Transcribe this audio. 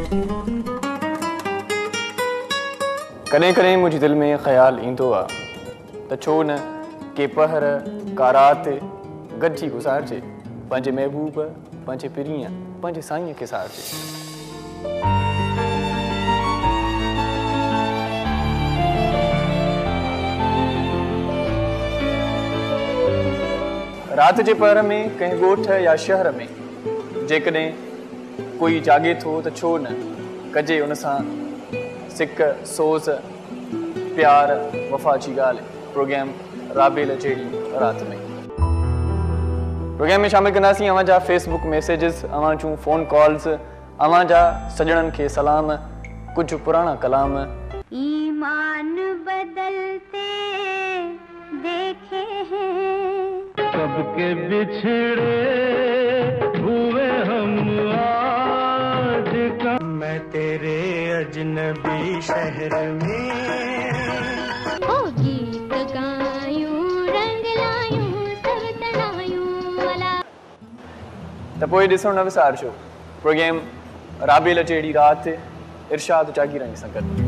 कॾहिं कॾहिं मुंहिंजे दिलि में ख़्यालु ईंदो आहे त छो न के पहर का राति गॾिजी गुज़ारिजे पंहिंजे महबूब पंहिंजे पीरीअ पंहिंजे साईंअ खे सारिजे। राति जे पहर में कंहिं ॻोठ या शहर में जेकॾहिं कोई जाॻे थो त छो न कजे उन सां सिक सोज़ प्यार वफ़ा जी ॻाल्हि। प्रोग्राम राबेल जहिड़ी राति में प्रोग्राम में शामिल कंदासीं अवां जा फेसबुक मैसेजिस, अवां जूं फ़ोन कॉल्स, अवां जा सजणनि खे सलाम, कुछ पुराना कलाम। ईमान बदलते देखे हैं सबके बिछड़े हुए हम आज का मैं तेरे अजनबी शहर में ओ गीत गायूं रंग लायूं सब तनायूं वाला। त पोइ ॾिसो न विसारिजो प्रोग्राम राबेल जहिड़ी राति इरशाद जागीरानी सां गॾु।